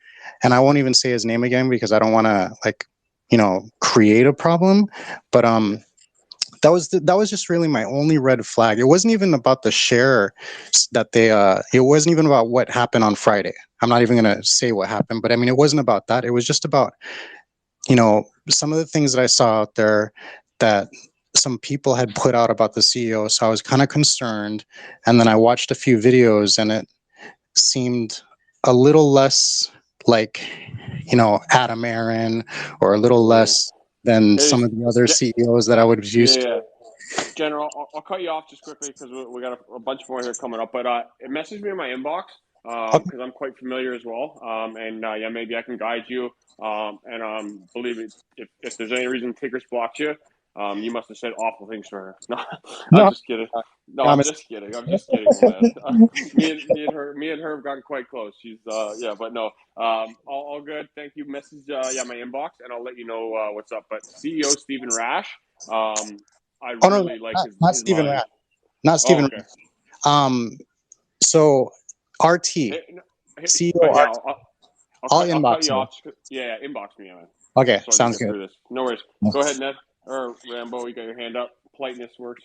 And I won't even say his name again because I don't want to create a problem. But that was just really my only red flag. It wasn't even about the share that it wasn't even about what happened on Friday. I'm not even going to say what happened, but I mean, it wasn't about that. It was just about, some of the things that I saw out there that some people had put out about the CEO. So I was kind of concerned. And then I watched a few videos and it seemed a little less like, Adam Aaron, or a little less than some of the other CEOs that I would have used. Yeah. General, I'll cut you off just quickly because we got a bunch more here coming up. But it messaged me in my inbox because I'm quite familiar as well. Maybe I can guide you. Believe it, if there's any reason Tigris blocked you, you must have said awful things for her. No, I'm just kidding. No, I'm just kidding. Man. Me and her have gotten quite close. She's but no, all good. Thank you. Message my inbox, and I'll let you know what's up. But CEO Stephen Rash, I really like not his Stephen line. Rash. Not Stephen. Okay. So RT, CEO RT. I'll cut you off. Yeah, inbox me, man. Okay, sounds good. Through this. No worries. Go ahead, Ned or Rambo. You got your hand up. Politeness works.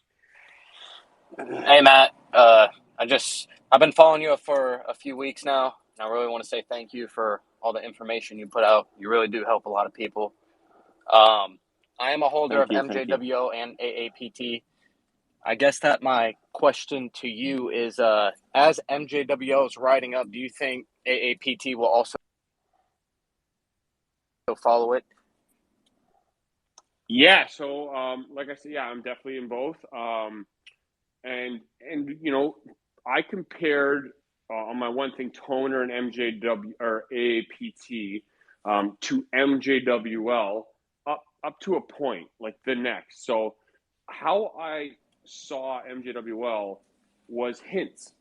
Hey, Matt. I've been following you for a few weeks now, and I really want to say thank you for all the information you put out. You really do help a lot of people. I am a holder of MJWO and AAPT. I guess that my question to you is, as MJWO is riding up, do you think AAPT will also follow it? Yeah. So, like I said, I'm definitely in both. And I compared on my one thing Toner and MJW or AAPT to MJWL up to a point, like the next. So how I saw MJWL was hints,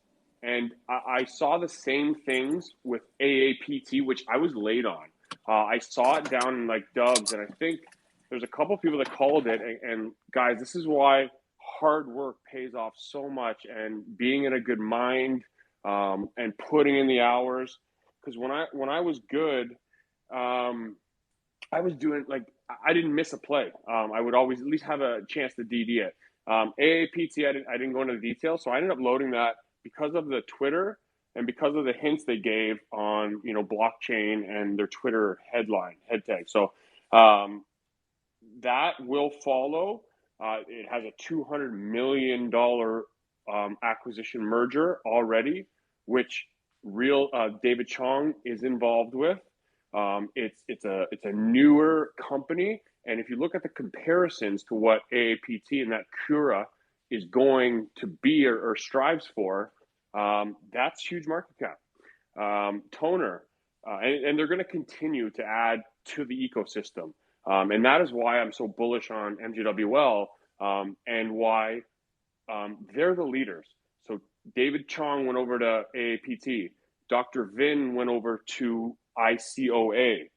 and I saw the same things with AAPT, which I was late on. I saw it down in dubs, and I think there's a couple people that called it. And guys, this is why hard work pays off so much, and being in a good mind and putting in the hours. Because when I was good, I was doing I didn't miss a play. I would always at least have a chance to DD it. AAPT, I didn't go into the details, so I ended up loading that because of the Twitter and because of the hints they gave on blockchain and their Twitter head tag. So that will follow. It has a $200 million acquisition merger already, which David Chong is involved with. It's a newer company, and if you look at the comparisons to what AAPT and that Cura is going to be or strives for, that's huge market cap. Toner, and they're going to continue to add to the ecosystem. And that is why I'm so bullish on MJWL and why they're the leaders. So David Chong went over to AAPT. Dr. Vin went over to ICOA.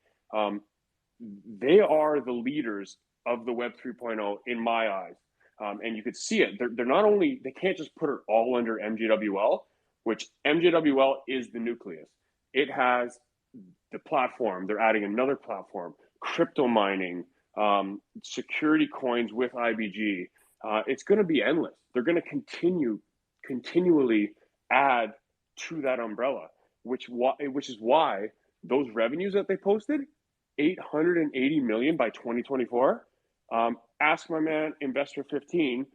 They are the leaders of the Web 3.0 in my eyes. And you could see it. They're not only, they can't just put it all under MJWL, which MJWL is the nucleus. It has the platform. They're adding another platform, crypto mining, security coins with IBG. It's going to be endless. They're going to continually add to that umbrella, which is why those revenues that they posted, 880 million by 2024. Ask my man, Investor 15.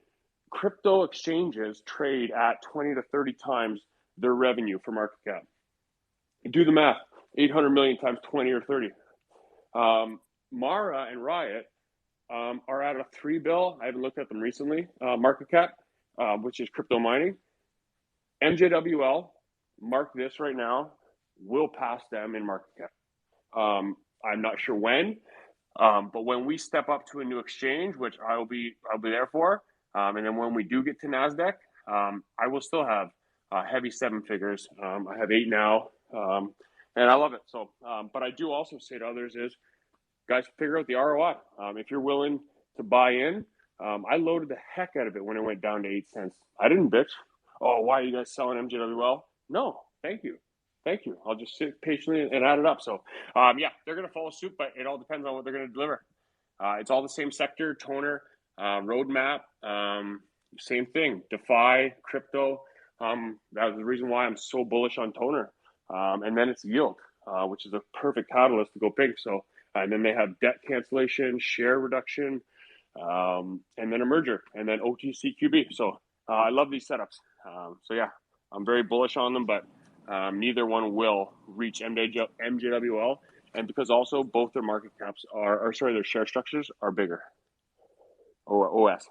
Crypto exchanges trade at 20 to 30 times their revenue for market cap. Do the math. 800 million times 20 or 30. Mara and Riot are at a 3 bill. I haven't looked at them recently. Market cap, which is crypto mining. MJWL, mark this right now, will pass them in market cap. I'm not sure when, but when we step up to a new exchange, which I'll be there for, and then when we do get to NASDAQ, I will still have heavy 7 figures. I have 8 now, and I love it. So, but I do also say to others is, guys, figure out the ROI. If you're willing to buy in, I loaded the heck out of it when it went down to 8 cents. I didn't bitch. Oh, why are you guys selling MJWL? No, thank you. Thank you. I'll just sit patiently and add it up. So, yeah, they're going to follow suit, but it all depends on what they're going to deliver. It's all the same sector, toner, roadmap, same thing, DeFi, crypto. That was the reason why I'm so bullish on toner. And then it's yield, which is a perfect catalyst to go pink. So, and then they have debt cancellation, share reduction, and then a merger, and then OTC QB. So I love these setups. So yeah, I'm very bullish on them, but neither one will reach MJWL. And because also both their market caps their share structures are bigger. OS.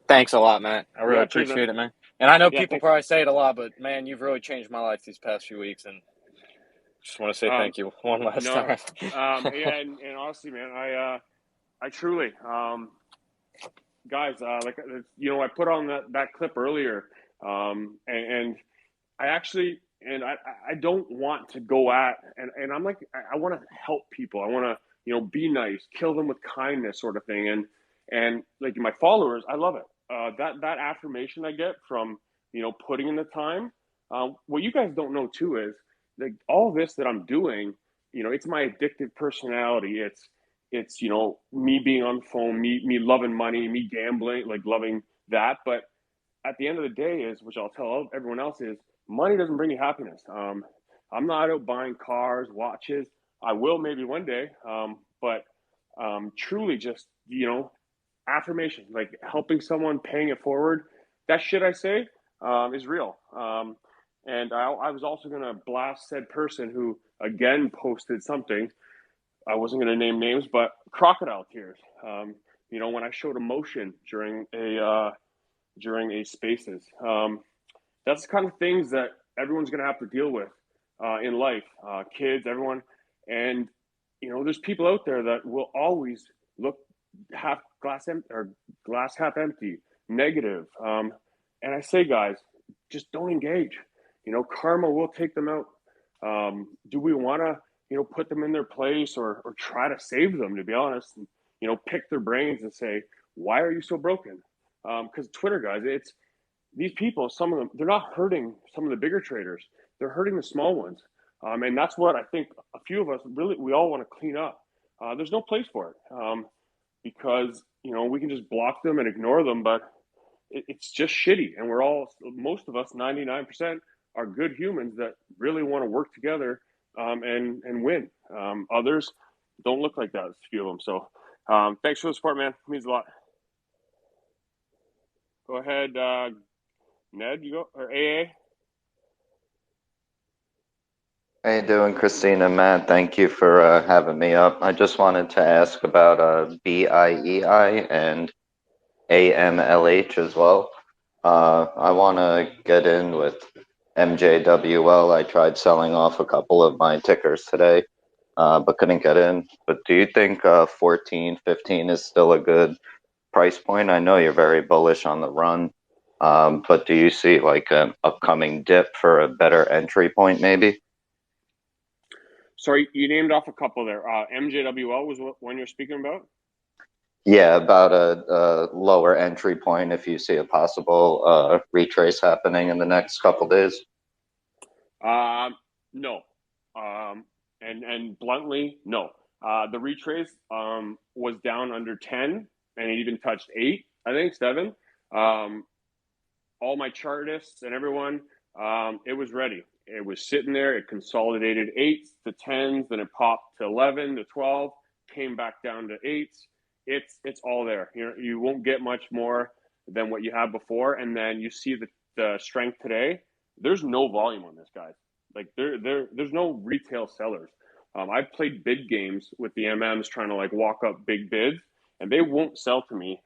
Thanks a lot, Matt. I really appreciate it, man. And I know people probably say it a lot, but man, you've really changed my life these past few weeks, and just want to say thank you one last time. Yeah, and honestly, man, I truly, guys, like, you know, I put on that clip earlier, and I actually, and I don't want to go at, and I'm like, I want to help people. I want to, you know, be nice, kill them with kindness, sort of thing. And like my followers, I love it. That affirmation I get from, you know, putting in the time. What you guys don't know too is like all this that I'm doing, you know, it's my addictive personality. It's, you know, me being on the phone, me loving money, me gambling, like loving that. But at the end of the day is, which I'll tell everyone else is, money doesn't bring you happiness. I'm not out buying cars, watches. I will maybe one day, but truly just, you know, affirmation, like helping someone, paying it forward. That shit I say is real. And I was also going to blast said person who, again, posted something. I wasn't going to name names, but crocodile tears. You know, when I showed emotion during a spaces. That's the kind of things that everyone's going to have to deal with in life, kids, everyone. And, you know, there's people out there that will always look glass half empty, negative. And I say, guys, just don't engage. You know, karma will take them out. Do we want to, you know, put them in their place or try to save them, to be honest, and, you know, pick their brains and say, why are you so broken? Because Twitter, guys, it's these people, some of them, they're not hurting some of the bigger traders. They're hurting the small ones. And that's what I think a few of us really, we all want to clean up. There's no place for it because, you know, we can just block them and ignore them, but it's just shitty. And we're all, most of us, 99%, are good humans that really want to work together and win. Others don't look like that, a few of them. So thanks for the support, man. It means a lot. Go ahead, Ned, you go, or AA? How you doing, Christina? Matt, thank you for having me up. I just wanted to ask about BIEI and AMLH as well. I want to get in with MJWL. I tried selling off a couple of my tickers today, but couldn't get in. But do you think 14, 15 is still a good price point? I know you're very bullish on the run, but do you see like an upcoming dip for a better entry point maybe? Sorry, you named off a couple there. MJWL was what one you're speaking about? Yeah, about a lower entry point if you see a possible retrace happening in the next couple days. No. And bluntly, no. The retrace was down under 10, and it even touched 8, I think, 7. All my chartists and everyone, it was ready. It was sitting there. It consolidated 8s to 10s, then it popped to 11 to 12, came back down to 8s. It's all there. You won't get much more than what you had before, and then you see the strength today. There's no volume on this, guys. Like there's no retail sellers. I've played bid games with the MMs trying to like walk up big bids, and they won't sell to me.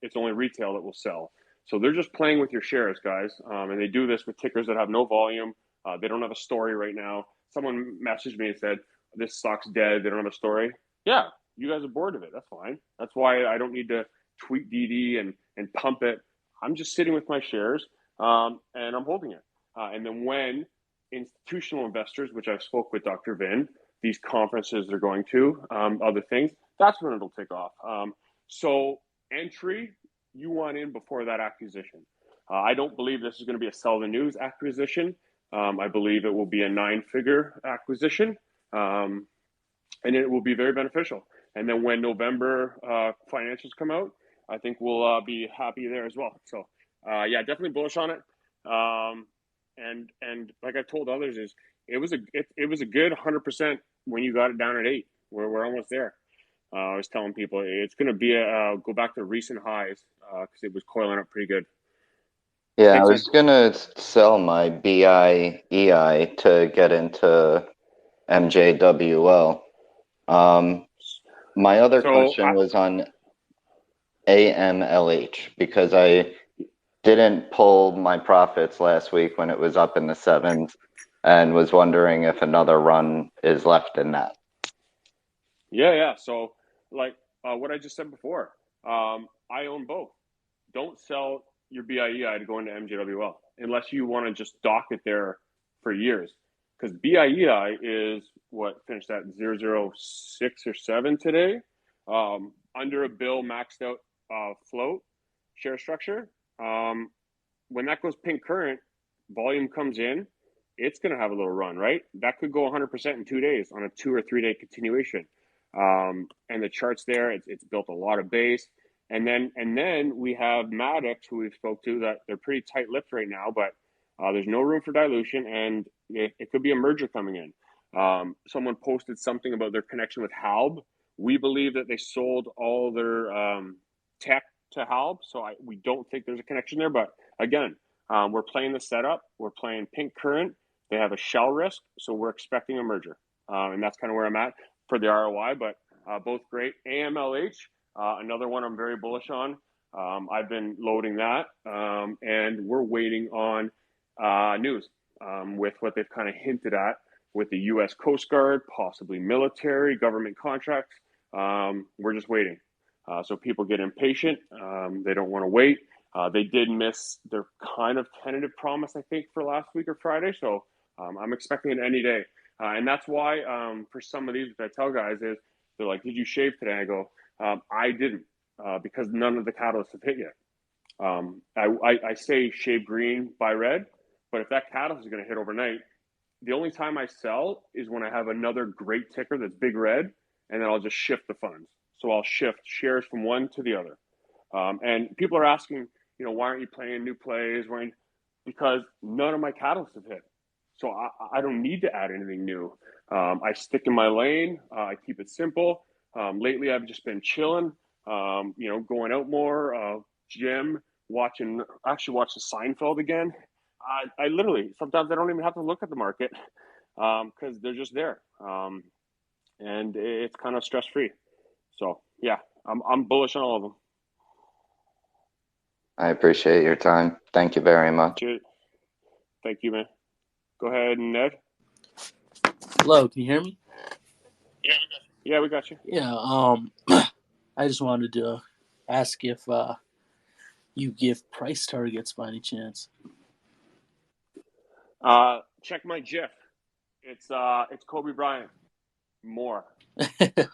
It's only retail that will sell. So they're just playing with your shares, guys. And they do this with tickers that have no volume. They don't have a story right now. Someone messaged me and said, this stock's dead. They don't have a story. Yeah, you guys are bored of it. That's fine. That's why I don't need to tweet DD and pump it. I'm just sitting with my shares and I'm holding it. And then when institutional investors, which I've spoke with Dr. Vin, these conferences they're going to, other things, that's when it'll take off. So entry, you want in before that acquisition. I don't believe this is going to be a sell the news acquisition. I believe it will be a 9-figure acquisition, and it will be very beneficial. And then when November financials come out, I think we'll be happy there as well. So yeah, definitely bullish on it. And like I told others, is it was a good 100% when you got it down at 8. We're almost there. I was telling people it's going to be go back to recent highs because it was coiling up pretty good. Yeah, I was going to sell my BIEI to get into MJWL. My other question was on AMLH because I didn't pull my profits last week when it was up in the 7s and was wondering if another run is left in that. Yeah. So like what I just said before, I own both. Don't sell your BIEI to go into MJWL unless you want to just dock it there for years. Because BIEI is what finished at 006 or 7 today, under a bill maxed out float share structure. When that goes pink current, volume comes in, it's going to have a little run, right? That could go 100% in 2 days on a 2 or 3 day continuation. And the charts there, it's built a lot of base. And then we have Maddox, who we've spoke to, that they're pretty tight-lipped right now, but there's no room for dilution, and it could be a merger coming in. Someone posted something about their connection with Halb. We believe that they sold all their tech to Halb, so we don't think there's a connection there. But again, we're playing the setup. We're playing pink current. They have a shell risk, so we're expecting a merger. And that's kind of where I'm at for the ROI, but both great. AMLH, another one I'm very bullish on. I've been loading that, and we're waiting on news with what they've kind of hinted at with the U.S. Coast Guard, possibly military, government contracts. We're just waiting. So people get impatient. They don't want to wait. They did miss their kind of tentative promise, I think, for last week or Friday. So I'm expecting it any day. And that's why for some of these, which I tell guys is, they're like, did you shave today? I go, I didn't because none of the catalysts have hit yet. I say shave green, buy red, but if that catalyst is going to hit overnight, the only time I sell is when I have another great ticker that's big red, and then I'll just shift the funds. So I'll shift shares from one to the other. And people are asking, why aren't you playing new plays? Because none of my catalysts have hit. So I don't need to add anything new. I stick in my lane. I keep it simple. Lately, I've just been chilling, going out more, gym, watch the Seinfeld again. I literally, sometimes I don't even have to look at the market because they're just there. And it's kind of stress-free. So, yeah, I'm bullish on all of them. I appreciate your time. Thank you very much. Cheers. Thank you, man. Go ahead, Ned. Hello, can you hear me? Yeah, we got you. Yeah, I just wanted to ask if you give price targets by any chance. Check my GIF. It's Kobe Bryant. More.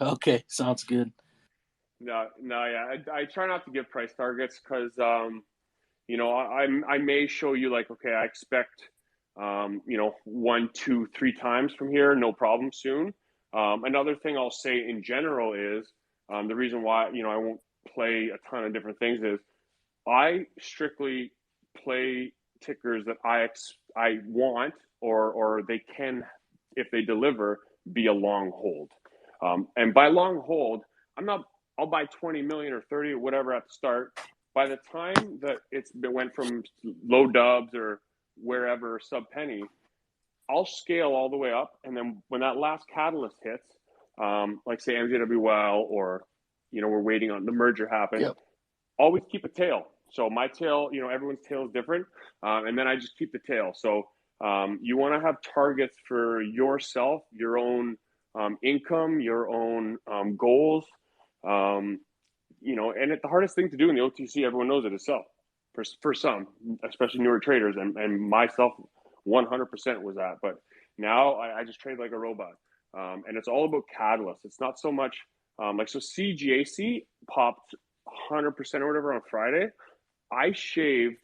Okay, sounds good. No, yeah. I try not to give price targets because, I may show you like, okay, I expect, 1, 2, 3 times from here, no problem soon. Another thing I'll say in general is the reason why, I won't play a ton of different things is I strictly play tickers that I want or they can, if they deliver, be a long hold. And by long hold, I'll buy 20 million or 30 or whatever at the start. By the time that it went from low dubs or wherever sub penny, I'll scale all the way up, and then when that last catalyst hits, like say MJWL or we're waiting on the merger happen. Yep. Always keep a tail. So my tail, everyone's tail is different, and then I just keep the tail. So you want to have targets for yourself, your own income, your own goals. And the hardest thing to do in the OTC, everyone knows it, is sell. For some, especially newer traders, and myself, 100% was that. But now I just trade like a robot, and it's all about catalysts. It's not so much so CGAC popped 100% or whatever on Friday. I shaved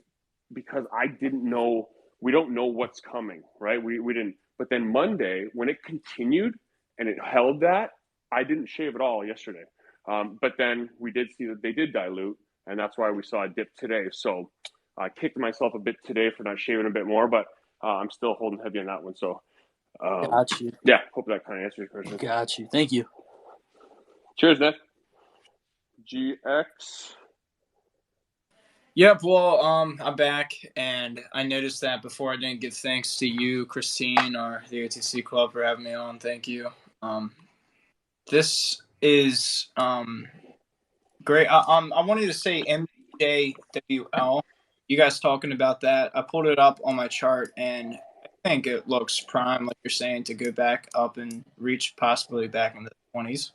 because I didn't know. We don't know what's coming, right? We didn't. But then Monday, when it continued and it held that, I didn't shave at all yesterday. But then we did see that they did dilute, and that's why we saw a dip today. So I kicked myself a bit today for not shaving a bit more, but I'm still holding heavy on that one. So got you. Yeah, hope that kind of answers your question. Got you. Thank you. Cheers, Nick. GX. Yep, well, I'm back, and I noticed that before I didn't give thanks to you, Christine, or the OTC Club for having me on. Thank you. This is great. I wanted to say MJWL. You guys talking about that? I pulled it up on my chart, and I think it looks prime, like you're saying, to go back up and reach possibly back in the 20s.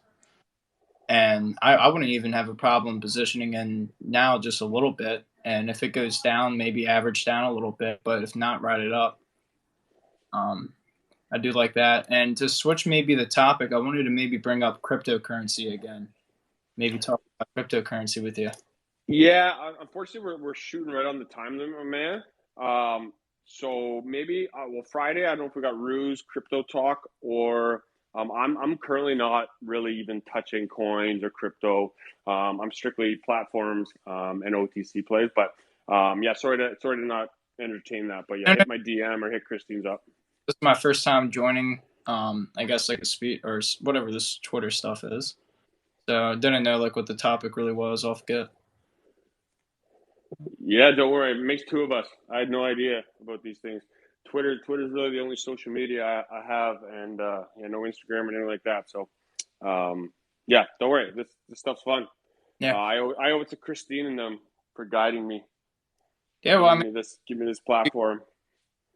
And I wouldn't even have a problem positioning in now just a little bit. And if it goes down, maybe average down a little bit. But if not, ride it up. I do like that. And to switch maybe the topic, I wanted to maybe bring up cryptocurrency again. Maybe talk about cryptocurrency with you. Yeah, unfortunately, we're shooting right on the time limit, man. So maybe Friday. I don't know if we got Ruse Crypto Talk or I'm currently not really even touching coins or crypto. I'm strictly platforms and OTC plays. But yeah, sorry to not entertain that. But yeah, hit my DM or hit Christine's up. This is my first time joining. I guess like a speed or whatever this Twitter stuff is. So I didn't know like what the topic really was off get. Yeah, don't worry. It makes two of us. I had no idea about these things. Twitter's really the only social media I have, and no Instagram or anything like that. So, yeah, don't worry. This stuff's fun. Yeah, I owe it to Christine and them for guiding me. Yeah, well, give me this platform.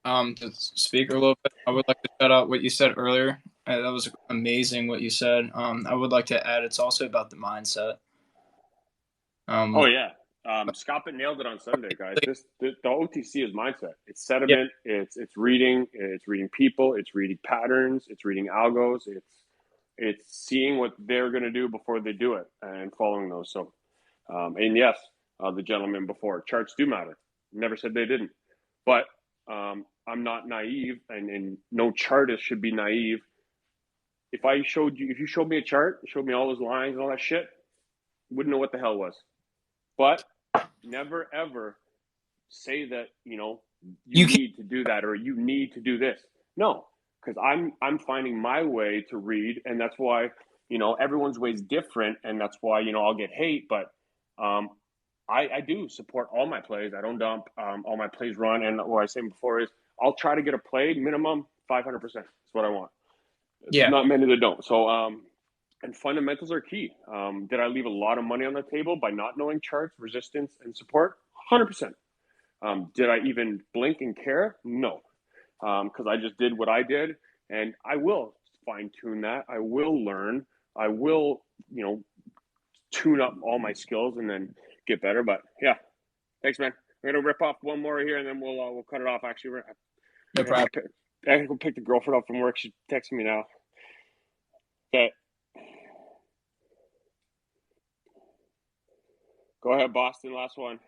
To speak a little bit, I would like to shout out what you said earlier. That was amazing what you said. I would like to add, it's also about the mindset. Oh yeah. Scott nailed it on Sunday, guys. The OTC is mindset. It's sentiment. Yeah. It's reading. It's reading people. It's reading patterns. It's reading algos. It's seeing what they're going to do before they do it and following those. So, and yes, the gentleman before, charts do matter. Never said they didn't, but I'm not naive, and no chartist should be naive. If you showed me a chart, showed me all those lines and all that shit, wouldn't know what the hell was. But never ever say that you need to do that or you need to do this. No, because I'm finding my way to read, and that's why everyone's way is different, and that's why I'll get hate. But I do support all my plays. I don't dump. All my plays run, and what I said before is I'll try to get a play minimum 500%. That's what I want. Yeah, not many that don't. So and fundamentals are key. Did I leave a lot of money on the table by not knowing charts, resistance, and support? 100%. Did I even blink and care? No, because I just did what I did, and I will fine tune that. I will learn. I will, tune up all my skills and then get better. But yeah, thanks, man. I'm gonna rip off one more here, and then we'll cut it off. Actually, no problem. I can go pick the girlfriend up from work. She's texting me now. Okay. Go ahead, Boston. Last one.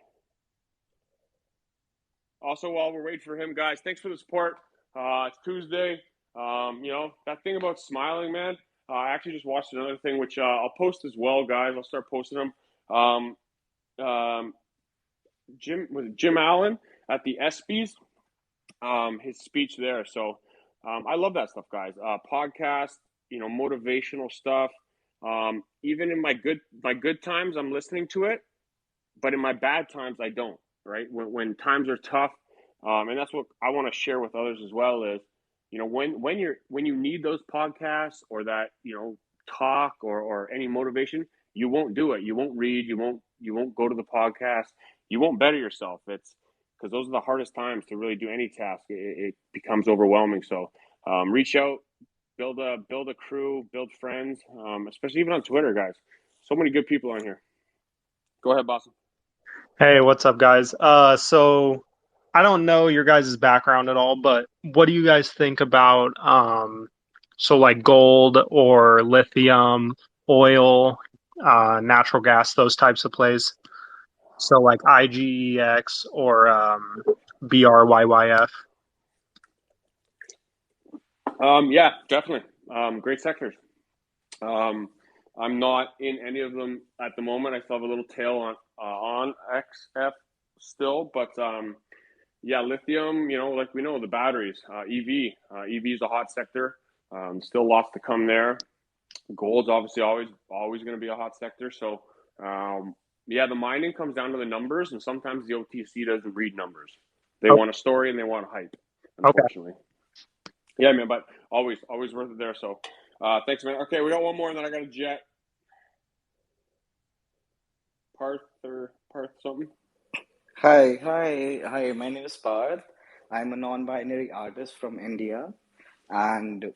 Also, while we're waiting for him, guys, thanks for the support. It's Tuesday. That thing about smiling, man. I actually just watched another thing, which I'll post as well, guys. I'll start posting them. Jim Allen at the ESPYs, his speech there. So I love that stuff, guys. Podcast, motivational stuff. Even in my good times, I'm listening to it, but in my bad times, I don't. Right when times are tough, and that's what I want to share with others as well. Is you know, when you need those podcasts or that, you know, talk or any motivation, you won't do it. You won't read. You won't go to the podcast. You won't better yourself. It's because those are the hardest times to really do any task. It becomes overwhelming. So reach out, build a crew, build friends, especially even on Twitter, guys. So many good people on here. Go ahead, Boston. Hey, what's up, guys? So I don't know your guys' background at all, but what do you guys think about so like gold or lithium, oil, natural gas, those types of plays? So like IGEX or BRYYF. Yeah, definitely. Great sectors. I'm not in any of them at the moment. I still have a little tail on XF still, but yeah, lithium. You know, like we know the batteries, EV is a hot sector. Still lots to come there. Gold's obviously always going to be a hot sector. So yeah, the mining comes down to the numbers, and sometimes the OTC doesn't read numbers. They want a story and they want a hype, unfortunately. Okay. Yeah, man, but always worth it there. So thanks, man. Okay, we got one more, and then I got a jet. Parth something. Hi. My name is Parth. I'm a non-binary artist from India, and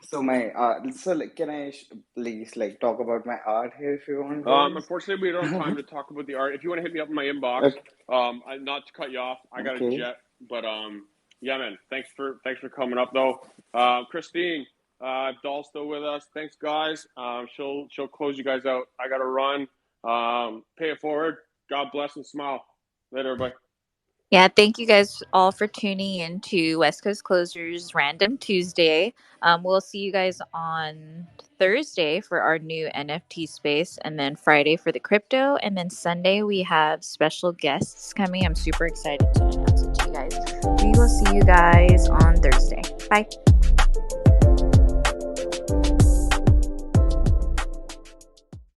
so can I please talk about my art here if you want, guys? Unfortunately, we don't have time to talk about the art. If you want to hit me up in my inbox, okay. Not to cut you off, I got a jet, but yeah, man. Thanks for coming up though. Christine, Doll's still with us. Thanks, guys. She'll close you guys out. I got to run. Pay it forward. God bless and smile. Later, everybody. Yeah, thank you guys all for tuning in to West Coast Closers Random Tuesday. We'll see you guys on Thursday for our new NFT space, and then Friday for the crypto, and then Sunday we have special guests coming. I'm super excited to announce it to you guys. We will see you guys on Thursday. Bye.